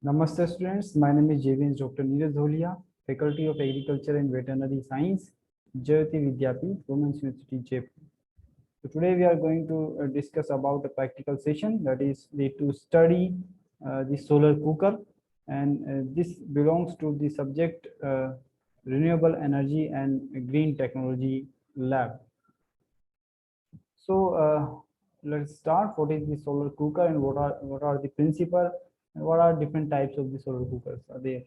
Namaste students, my name is JVNS Dr. Neeraj Dholia, Faculty of Agriculture and Veterinary Science, Jayoti Vidyapeeth, Women's University, Jaipur. So today we are going to discuss about a practical session, that is to study the solar cooker, and this belongs to the subject Renewable Energy and Green Technology Lab. So let's start. What is the solar cooker and what are the principle and what are different types of the solar cookers are there?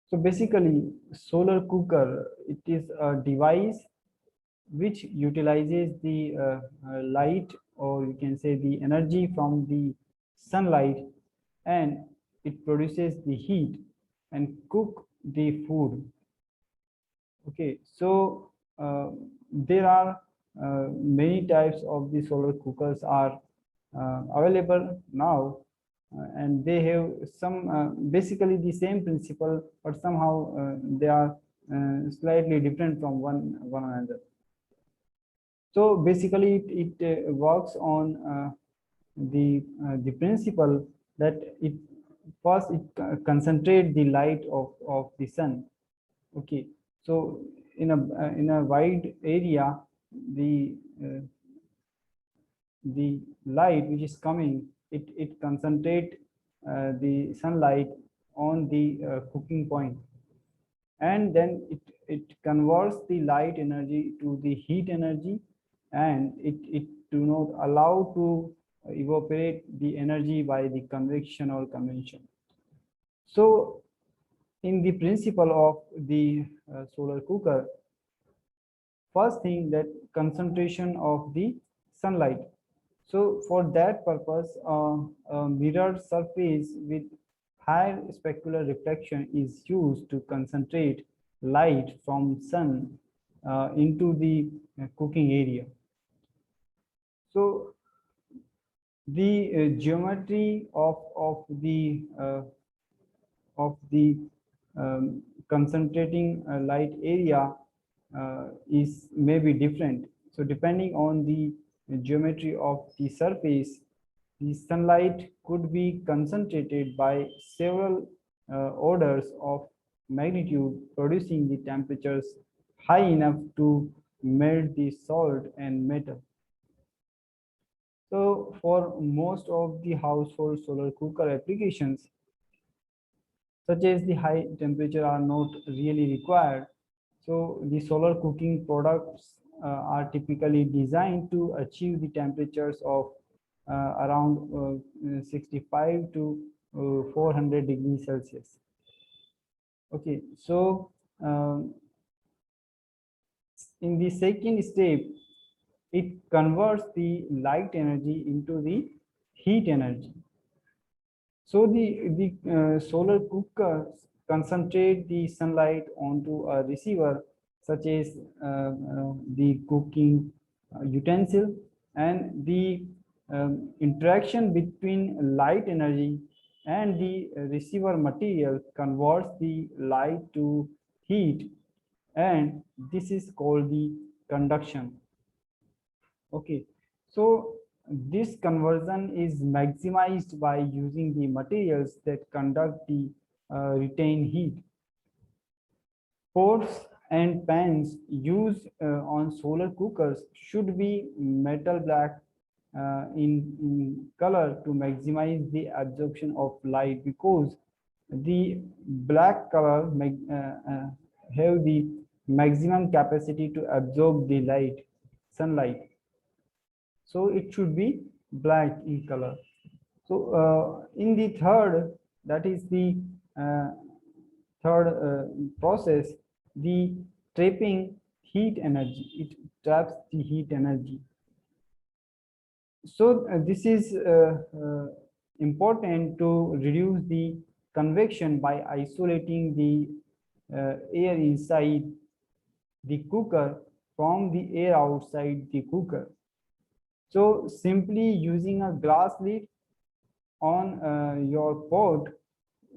So basically, solar cooker, it is a device which utilizes the light, or you can say the energy from the sunlight, and it produces the heat and cook the food. Okay, so there are many types of the solar cookers are available now, and they have some basically the same principle, but somehow they are slightly different from one another. So basically, it works on the principle that it first it concentrate the light of the sun. Okay, so in a wide area, the light which is coming, it concentrate the sunlight on the cooking point, and then it converts the light energy to the heat energy, and it do not allow to evaporate the energy by the convection or convention. So in the principle of the solar cooker, first thing, that concentration of the sunlight. So for that purpose, a mirror surface with higher specular reflection is used to concentrate light from sun into the cooking area. So the geometry of the concentrating light area is maybe different. So depending on the geometry of the surface, the sunlight could be concentrated by several orders of magnitude, producing the temperatures high enough to melt the salt and metal. So for most of the household solar cooker applications, such as the high temperature are not really required. So the solar cooking products are typically designed to achieve the temperatures of around 65 to 400 degrees Celsius. Okay, so in the second step, it converts the light energy into the heat energy. So the solar cooker concentrate the sunlight onto a receiver, such as the cooking utensil, and the interaction between light energy and the receiver material converts the light to heat, and this is called the conduction. Okay, so this conversion is maximized by using the materials that conduct the retained heat. Pots and pans used on solar cookers should be metal black in color to maximize the absorption of light, because the black color have the maximum capacity to absorb the sunlight. So it should be black in color. So in the third, that is the uh, third process, the trapping heat energy, it traps the heat energy. So this is important to reduce the convection by isolating the air inside the cooker from the air outside the cooker. So simply using a glass lid on your pot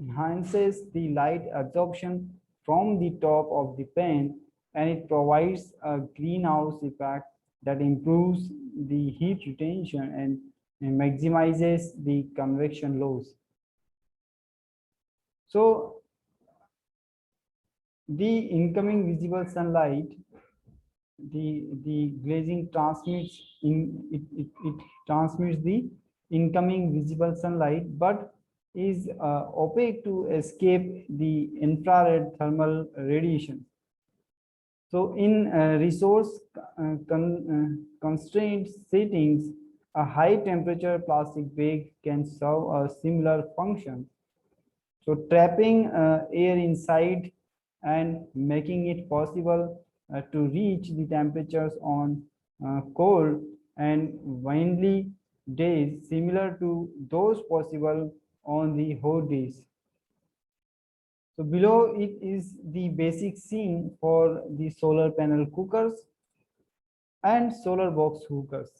enhances the light absorption from the top of the pan, and it provides a greenhouse effect that improves the heat retention and maximizes the convection loss. So the incoming visible sunlight, the glazing transmits it transmits the incoming visible sunlight, but is opaque to escape the infrared thermal radiation. So in resource constrained settings, a high temperature plastic bag can serve a similar function. So trapping air inside and making it possible to reach the temperatures on cold and windy days similar to those possible on the hot days. So below it is the basic scene for the solar panel cookers and solar box cookers.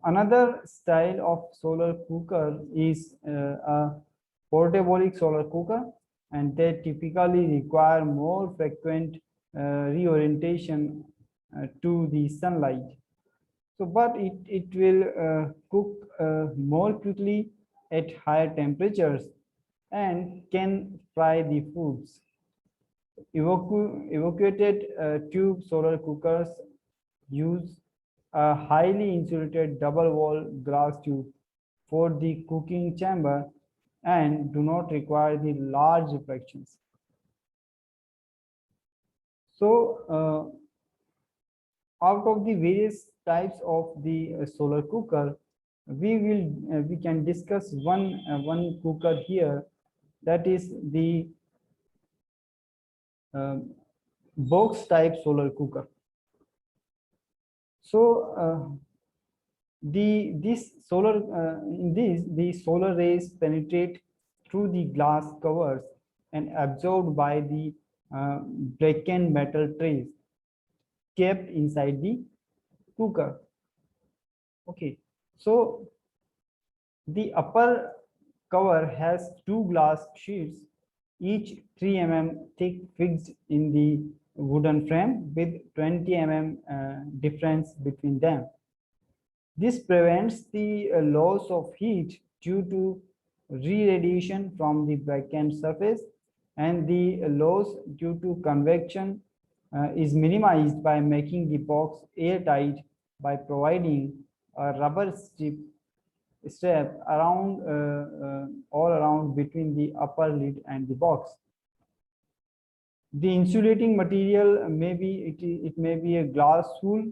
Another style of solar cooker is a portable solar cooker, and they typically require more frequent reorientation to the sunlight. So, but it will cook more quickly at higher temperatures and can fry the foods. Evacuated tube solar cookers use a highly insulated double wall glass tube for the cooking chamber and do not require the large reflections. So out of the various types of the solar cooker, we can discuss one cooker here, that is the box type solar cooker. So the solar rays penetrate through the glass covers and absorbed by the blackened metal trays kept inside the cooker. Okay, so the upper cover has two glass sheets, each 3 mm thick, fixed in the wooden frame with 20 mm difference between them. This prevents the loss of heat due to re-radiation from the blackened surface, and the loss due to convection is minimized by making the box airtight by providing a rubber strap around all around between the upper lid and the box. The insulating material may be it may be a glass wool,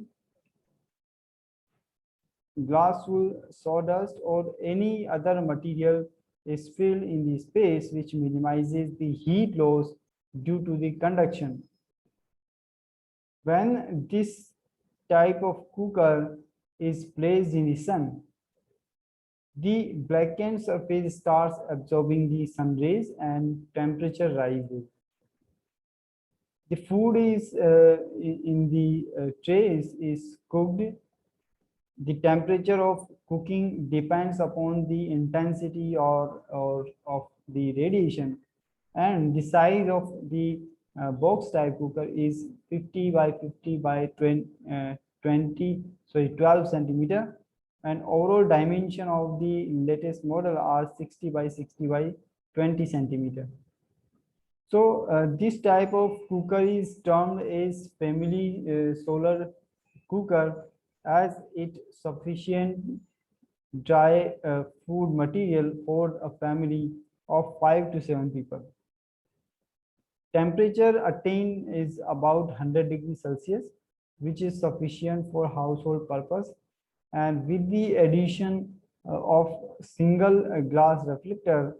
sawdust, or any other material is filled in the space, which minimizes the heat loss due to the conduction. When this type of cooker is placed in the sun, the blackened surface starts absorbing the sun rays and temperature rises. The food is in the trays is cooked. The temperature of cooking depends upon the intensity or of the radiation, and the size of the box type cooker is 50 by 50 by 12 centimeter, and overall dimension of the latest model are 60 by 60 by 20 centimeter. So this type of cooker is termed as family solar cooker, as it sufficient dry food material for a family of 5 to 7 people. Temperature attained is about 100 degrees Celsius, which is sufficient for household purpose. And with the addition of single glass reflector,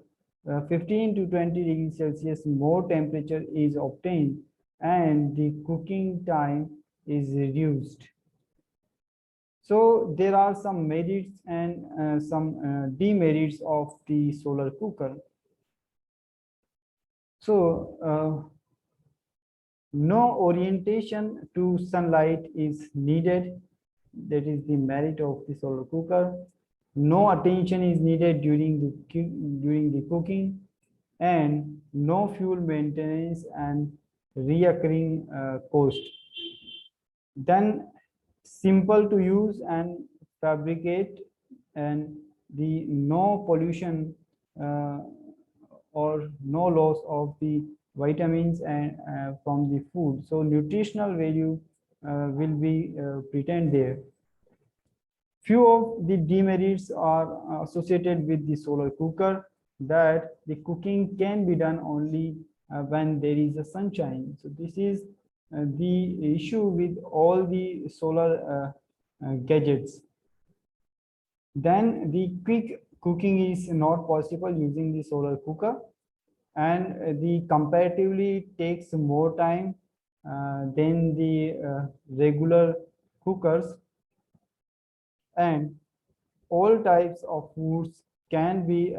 15 to 20 degrees Celsius more temperature is obtained and the cooking time is reduced. So there are some merits and some demerits of the solar cooker. So no orientation to sunlight is needed. That is the merit of the solar cooker. No attention is needed during the cooking, and no fuel maintenance and reoccurring cost. Then simple to use and fabricate, and the no pollution or no loss of the vitamins and from the food. So nutritional value will be retained there. Few of the demerits are associated with the solar cooker, that the cooking can be done only when there is a sunshine. So this is the issue with all the solar gadgets. Then the quick cooking is not possible using the solar cooker, and the comparatively takes more time than the regular cookers, and all types of foods can be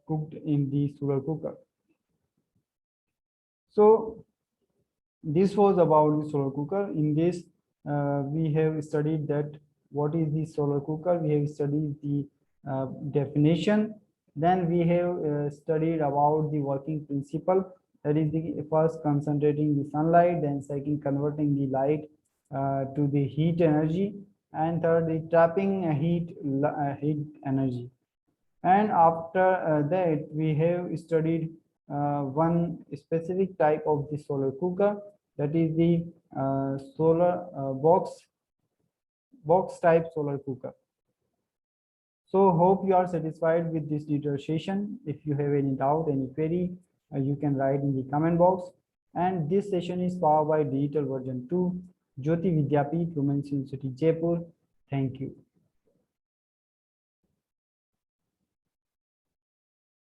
cooked in the solar cooker. So this was about the solar cooker. In this, we have studied that what is the solar cooker. We have studied the definition. Then we have studied about the working principle. That is the first concentrating the sunlight, then second converting the light to the heat energy, and third the trapping heat energy. And after that, we have studied one specific type of the solar cooker, that is the solar box type solar cooker. So hope you are satisfied with this detailed session. If you have any doubt, any query, you can write in the comment box. And this session is powered by Digital Version 2, Jyoti Vidyapeeth, Women's University, Jaipur. Thank you.